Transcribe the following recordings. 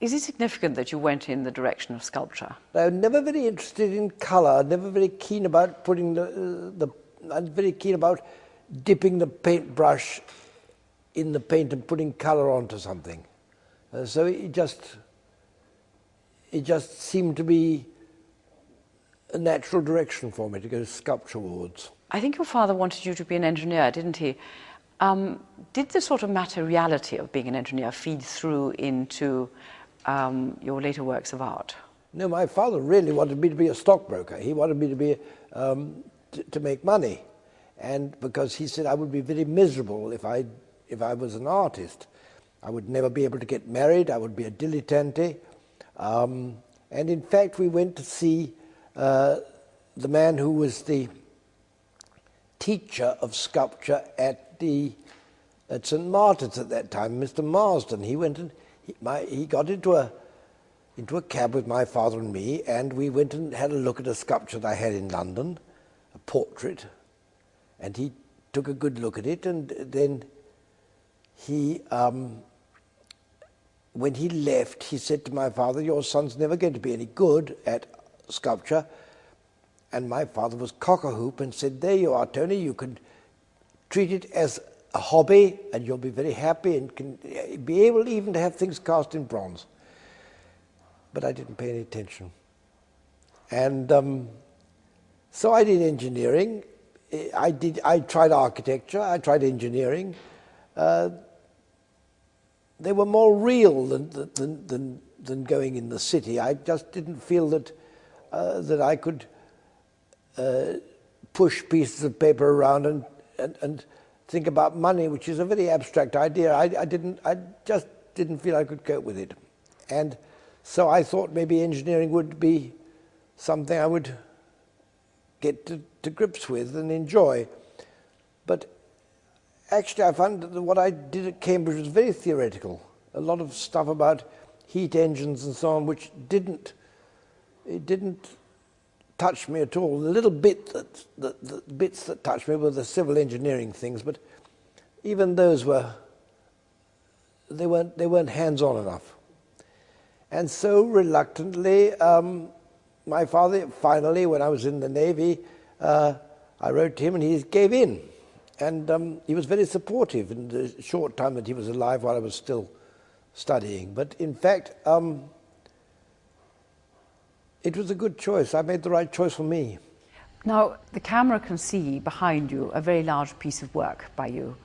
Is it significant that you went in the direction of sculpture? I was never very interested in colour, never very keen about putting I'm very keen about dipping the paintbrush in the paint and putting colour onto something. So it just seemed to be a natural direction for me to go sculpture wards. I think your father wanted you to be an engineer, didn't he? Did the sort of materiality of being an engineer feed through into your later works of art? No, my father really wanted me to be a stockbroker. He wanted me to be to make money, and because he said I would be very miserable if I was an artist. I would never be able to get married. I would be a dilettante. And in fact, we went to see the man who was the teacher of sculpture at St. Martin's at that time, Mr. Marsden. He went and he got into a cab with my father and me, and we went and had a look at a sculpture that I had in London, a portrait, and he took a good look at it, and then he, when he left, he said to my father, "Your son's never going to be any good at sculpture." And my father was cock-a-hoop and said, "There you are, Tony, you can treat it as a hobby and you'll be very happy and can be able even to have things cast in bronze." But I didn't pay any attention. And so I did engineering. I tried architecture, I tried engineering. They were more real than going in the city. I just didn't feel that I could push pieces of paper around and think about money, which is a very abstract idea. I just didn't feel I could cope with it. And so I thought maybe engineering would be something I would get to grips with and enjoy. But actually I found that what I did at Cambridge was very theoretical. A lot of stuff about heat engines and so on, which didn't touch me at all. The little bit the bits that touched me were the civil engineering things, but even those they weren't hands-on enough. And so reluctantly, my father finally, when I was in the Navy, I wrote to him and he gave in. And he was very supportive in the short time that he was alive while I was still studying. But in fact, it was a good choice. I made the right choice for me. Now, the camera can see behind you a very large piece of work by you.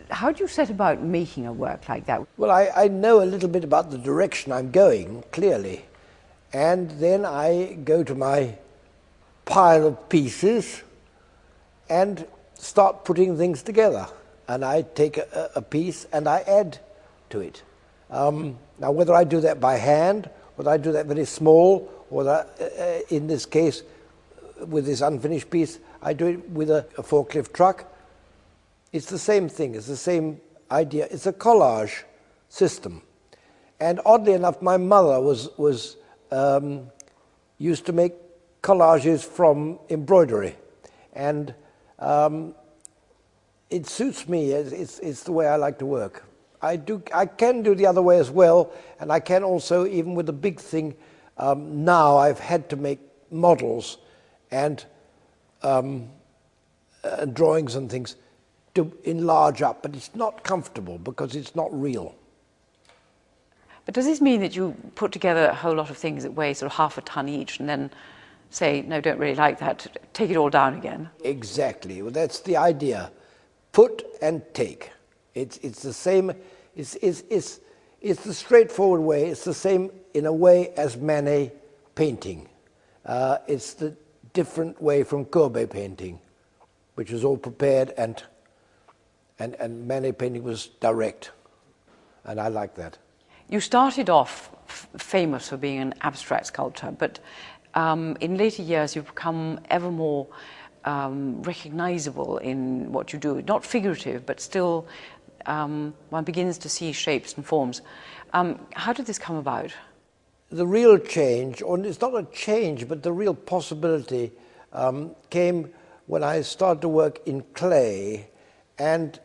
How do you set about making a work like that? Well, I know a little bit about the direction I'm going, clearly. And then I go to my pile of pieces and start putting things together. And I take a piece and I add to it. Now, whether I do that by hand, whether I do that very small, or that, in this case, with this unfinished piece, I do it with a forklift truck. It's the same thing, it's the same idea. It's a collage system. And oddly enough, my mother used to make collages from embroidery. And it suits me, it's the way I like to work. I can do the other way as well, and I can also, even with the big thing, now I've had to make models and drawings and things to enlarge up, but it's not comfortable because it's not real. But does this mean that you put together a whole lot of things that weigh sort of half a ton each and then say, no, don't really like that, take it all down again? Exactly, well, that's the idea. Put and take. It's the same, it's the straightforward way, it's the same in a way as Manet painting. It's the different way from Courbet painting, which was all prepared and Manet painting was direct, and I like that. You started off famous for being an abstract sculptor, but in later years you've become ever more recognizable in what you do. Not figurative, but still one begins to see shapes and forms. How did this come about? The real change, or it's not a change, but the real possibility came when I started to work in clay and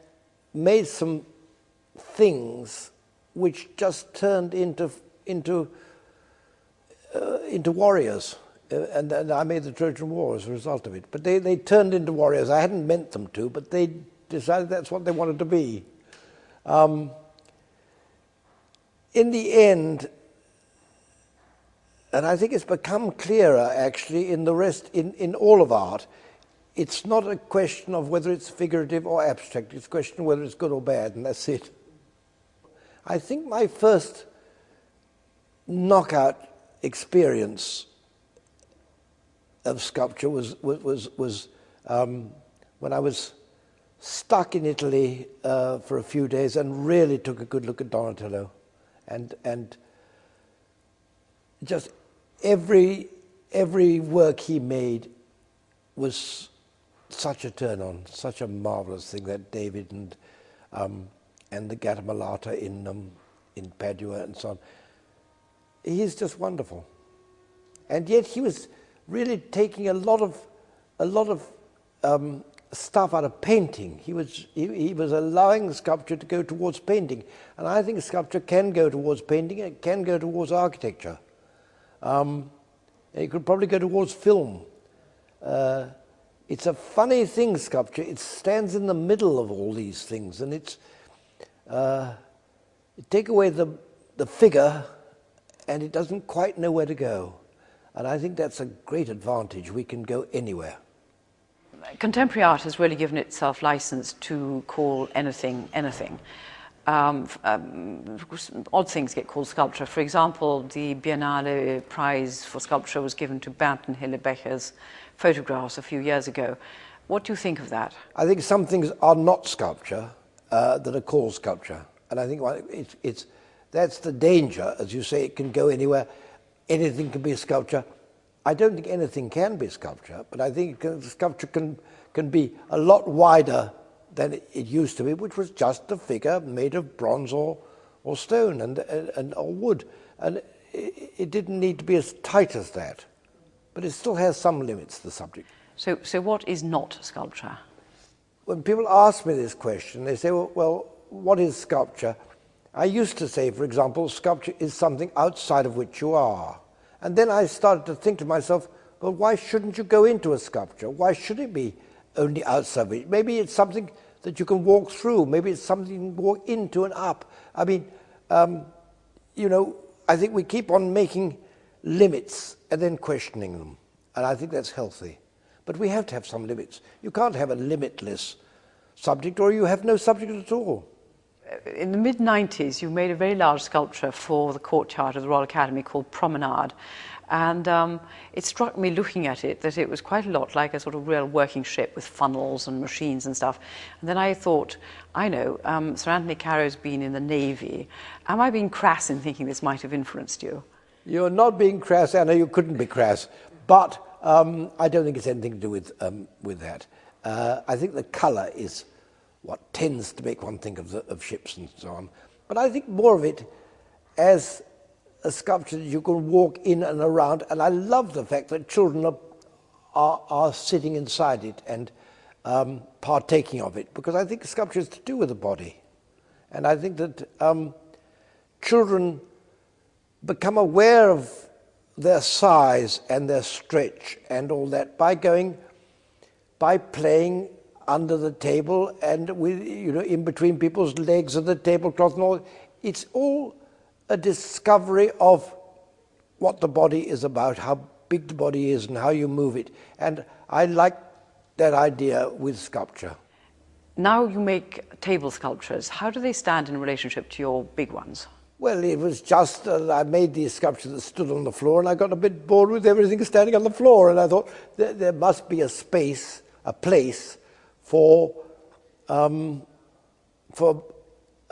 made some things which just turned into warriors. And I made the Trojan War as a result of it. But they turned into warriors. I hadn't meant them to, but they decided that's what they wanted to be. In the end, and I think it's become clearer actually in all of art, it's not a question of whether it's figurative or abstract, it's a question of whether it's good or bad, and that's it. I think my first knockout experience of sculpture was when I was stuck in Italy for a few days and really took a good look at Donatello, and just every work he made was such a turn on, such a marvelous thing, that David and the Gattamelata in Padua and so on. He's just wonderful, and yet he was really taking a lot of stuff out of painting. He was allowing sculpture to go towards painting, and I think sculpture can go towards painting. It can go towards architecture. It could probably go towards film. It's a funny thing, sculpture. It stands in the middle of all these things, and it's take away the figure, and it doesn't quite know where to go. And I think that's a great advantage. We can go anywhere. Contemporary art has really given itself license to call anything, anything. Odd things get called sculpture. For example, the Biennale Prize for Sculpture was given to Bernd and Hillebecher's photographs a few years ago. What do you think of that? I think some things are not sculpture that are called sculpture. And I think that's the danger. As you say, it can go anywhere. Anything can be a sculpture. I don't think anything can be sculpture, but I think sculpture can be a lot wider than it used to be, which was just a figure made of bronze or stone or wood. And it didn't need to be as tight as that. But it still has some limits, the subject. So what is not sculpture? When people ask me this question, they say, well, what is sculpture? I used to say, for example, sculpture is something outside of which you are. And then I started to think to myself, well, why shouldn't you go into a sculpture? Why should it be only outside of it? Maybe it's something that you can walk through. Maybe it's something you can walk into and up. I mean, I think we keep on making limits and then questioning them. And I think that's healthy. But we have to have some limits. You can't have a limitless subject, or you have no subject at all. In the mid-90s, you made a very large sculpture for the courtyard of the Royal Academy called Promenade. And it struck me looking at it that it was quite a lot like a sort of real working ship with funnels and machines and stuff. And then I thought, I know, Sir Anthony Caro's been in the Navy. Am I being crass in thinking this might have influenced you? You're not being crass, Anna. You couldn't be crass. But I don't think it's anything to do with that. I think the colour is what tends to make one think of ships and so on. But I think more of it as a sculpture that you can walk in and around. And I love the fact that children are sitting inside it and partaking of it, because I think sculpture is to do with the body. And I think that children become aware of their size and their stretch and all that by playing under the table and in between people's legs and the tablecloth and all. It's all a discovery of what the body is about, how big the body is and how you move it. And I like that idea with sculpture. Now you make table sculptures. How do they stand in relationship to your big ones? Well, it was just, I made these sculptures that stood on the floor, and I got a bit bored with everything standing on the floor, and I thought there must be a place for a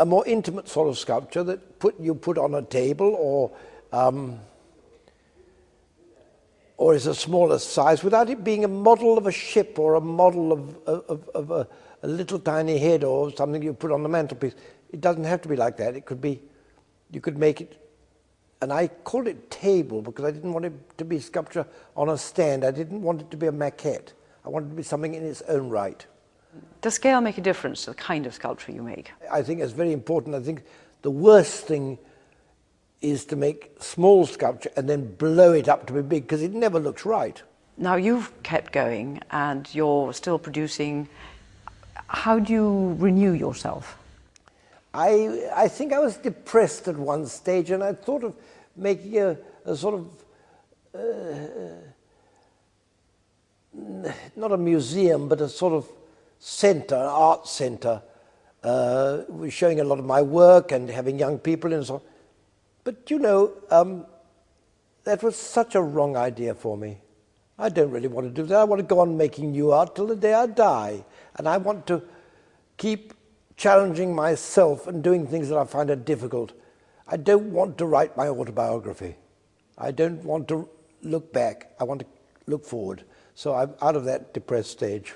more intimate sort of sculpture that you put on a table or is a smaller size, without it being a model of a ship or a model of a little tiny head or something you put on the mantelpiece. It doesn't have to be like that. It could be, you could make it, and I called it table because I didn't want it to be sculpture on a stand. I didn't want it to be a maquette. I wanted it to be something in its own right. Does scale make a difference to the kind of sculpture you make? I think it's very important. I think the worst thing is to make small sculpture and then blow it up to be big, because it never looks right. Now you've kept going and you're still producing. How do you renew yourself? I think I was depressed at one stage, and I thought of making a sort of, not a museum, but a sort of centre, an art centre, showing a lot of my work and having young people and so on. But you know, that was such a wrong idea for me. I don't really want to do that. I want to go on making new art till the day I die. And I want to keep challenging myself and doing things that I find are difficult. I don't want to write my autobiography. I don't want to look back. I want to look forward. So I'm out of that depressed stage.